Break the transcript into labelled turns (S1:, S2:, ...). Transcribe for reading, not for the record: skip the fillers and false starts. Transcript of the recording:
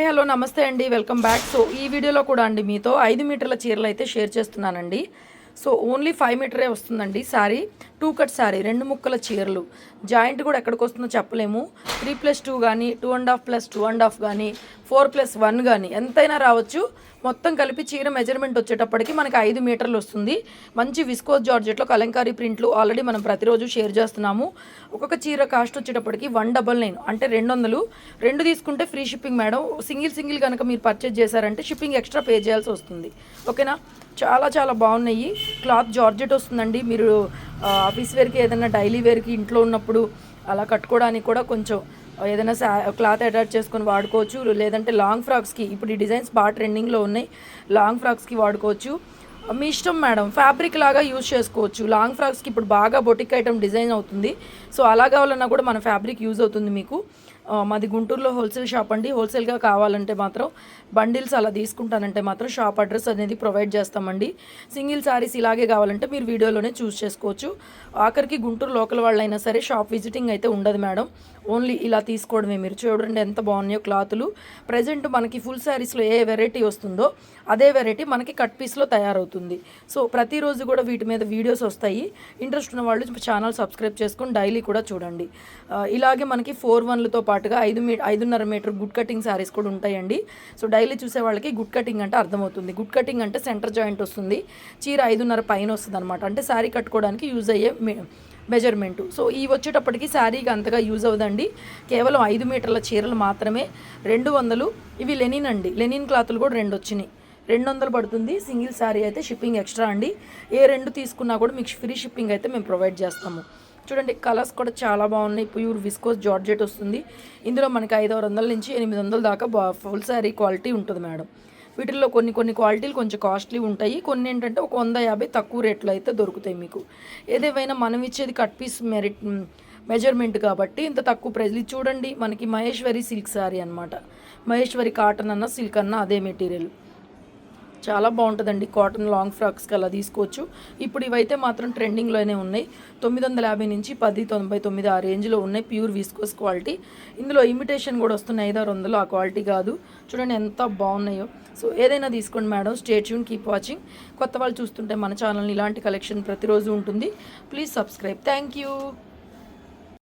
S1: Hi hello నమస్తే అండి, welcome back. So ఈ వీడియోలో కూడా అండి మీతో 5 మీటర్ల చీరలు అయితే షేర్ చేస్తున్నానండి. సో ఓన్లీ 5 మీటరే వస్తుందండి శారీ. 2 కట్ శారీ, 2 ముక్కల చీరలు. జాయింట్ కూడా ఎక్కడికి వస్తుందో చెప్పలేము. 3+2 కానీ 2.5+2.5 కానీ 4+1 కానీ ఎంతైనా రావచ్చు. మొత్తం కలిపి చీర మెజర్మెంట్ వచ్చేటప్పటికి మనకి 5 మీటర్లు వస్తుంది. మంచి విస్కోస్ జార్జెట్లో కలంకారీ ప్రింట్లు ఆల్రెడీ మనం ప్రతిరోజు షేర్ చేస్తున్నాము. ఒక్కొక్క చీర కాస్ట్ వచ్చేటప్పటికి 199 అంటే 200. 2 తీసుకుంటే ఫ్రీ షిప్పింగ్ మేడం. సింగిల్ కనుక మీరు పర్చేజ్ చేశారంటే షిప్పింగ్ ఎక్స్ట్రా పే చేయాల్సి వస్తుంది. ఓకేనా. చాలా చాలా బాగున్నాయి. క్లాత్ జార్జెట్ వస్తుందండి. మీరు ఆఫీస్ వేర్కి ఏదైనా డైలీ వేర్కి ఇంట్లో ఉన్నప్పుడు అలా కట్టుకోవడానికి కూడా కొంచెం ఏదైనా క్లాత్ అటాచ్ చేసుకొని వాడుకోవచ్చు. లేదంటే లాంగ్ ఫ్రాక్స్కి ఇప్పుడు ఈ డిజైన్స్ బాగా ట్రెండింగ్లో ఉన్నాయి. లాంగ్ ఫ్రాక్స్కి వాడుకోవచ్చు. మీ ఇష్టం మేడం. ఫ్యాబ్రిక్ లాగా యూజ్ చేసుకోవచ్చు. లాంగ్ ఫ్రాక్స్కి ఇప్పుడు బాగా బొటిక్ ఐటమ్ డిజైన్ అవుతుంది. సో అలా కావాలన్నా కూడా మన ఫ్యాబ్రిక్ యూజ్ అవుతుంది మీకు. మాది గుంటూరులో హోల్సేల్ షాప్ అండి. హోల్సేల్గా కావాలంటే మాత్రం బండిల్స్ అలా తీసుకుంటానంటే మాత్రం షాప్ అడ్రస్ అనేది ప్రొవైడ్ చేస్తామండి. సింగిల్ శారీస్ ఇలాగే కావాలంటే మీరు వీడియోలోనే చూస్ చేసుకోవచ్చు. ఆఖరికి గుంటూరు లోకల్ వాళ్ళైనా సరే షాప్ విజిటింగ్ అయితే ఉండదు మేడం. ఓన్లీ ఇలా తీసుకోవడమే. మీరు చూడండి ఎంత బాగున్నాయో క్లాతులు. ప్రజెంట్ మనకి ఫుల్ శారీస్లో ఏ వెరైటీ వస్తుందో అదే వెరైటీ మనకి కట్ పీస్లో తయారవుతుంది. సో ప్రతిరోజు కూడా వీటి మీద వీడియోస్ వస్తాయి. ఇంట్రెస్ట్ ఉన్న వాళ్ళు ఛానల్ సబ్స్క్రైబ్ చేసుకొని డైలీ కూడా చూడండి. ఇలాగే మనకి 4/1లతో పాటుగా 5.5 మీటర్ గుడ్ కటింగ్ శారీస్ కూడా ఉంటాయండి. సో డైలీ చూసే వాళ్ళకి గుడ్ కటింగ్ అంటే అర్థమవుతుంది. గుడ్ కటింగ్ అంటే సెంటర్ జాయింట్ వస్తుంది. చీర 5.5 పైన వస్తుంది అనమాట. అంటే శారీ కట్టుకోవడానికి యూజ్ అయ్యే మెజర్మెంటు. సో ఈ వచ్చేటప్పటికి శారీకి అంతగా యూజ్ అవ్వదండి. కేవలం 5 మీటర్ల చీరలు మాత్రమే 200. ఇవి లెనిన్ అండి. లెనిన్ క్లాతులు కూడా 2 వచ్చినాయి. 200 పడుతుంది. సింగిల్ శారీ అయితే షిప్పింగ్ ఎక్స్ట్రా అండి. ఏ 2 తీసుకున్నా కూడా మీకు ఫ్రీ షిప్పింగ్ అయితే మేము ప్రొవైడ్ చేస్తాము. చూడండి కలర్స్ కూడా చాలా బాగున్నాయి. ప్యూర్ విస్కోస్ జార్జెట్ వస్తుంది. ఇందులో మనకి 500 నుంచి 800 దాకా ఫుల్ శారీ క్వాలిటీ ఉంటుంది మేడం. వీటిల్లో కొన్ని క్వాలిటీలు కొంచెం కాస్ట్లీ ఉంటాయి. కొన్ని ఏంటంటే ఒక 150 తక్కువ రేట్లో అయితే దొరుకుతాయి మీకు. ఏదేమైనా మనం ఇచ్చేది కట్ పీస్ మెజర్మెంట్ కాబట్టి ఇంత తక్కువ ప్రైస్. ఇది చూడండి మనకి మహేశ్వరి సిల్క్ శారీ అనమాట. మహేశ్వరి కాటన్ అన్న సిల్క్ అన్న అదే మెటీరియల్. చాలా బాగుంటుందండి. కాటన్ లాంగ్ ఫ్రాక్స్కి అలా తీసుకోవచ్చు. ఇప్పుడు ఇవైతే మాత్రం ట్రెండింగ్లోనే ఉన్నాయి. 950 నుంచి 1099 ఆ రేంజ్లో ఉన్నాయి. Pure viscose quality. ఇందులో ఇమిటేషన్ కూడా వస్తున్నాయి. 500 ఆ క్వాలిటీ కాదు. చూడండి ఎంత బాగున్నాయో. సో ఏదైనా తీసుకోండి madam. Stay tune, keep watching. కొత్త వాళ్ళు చూస్తుంటే మన ఛానల్ని ఇలాంటి కలెక్షన్ ప్రతిరోజు ఉంటుంది. Please subscribe. Thank you.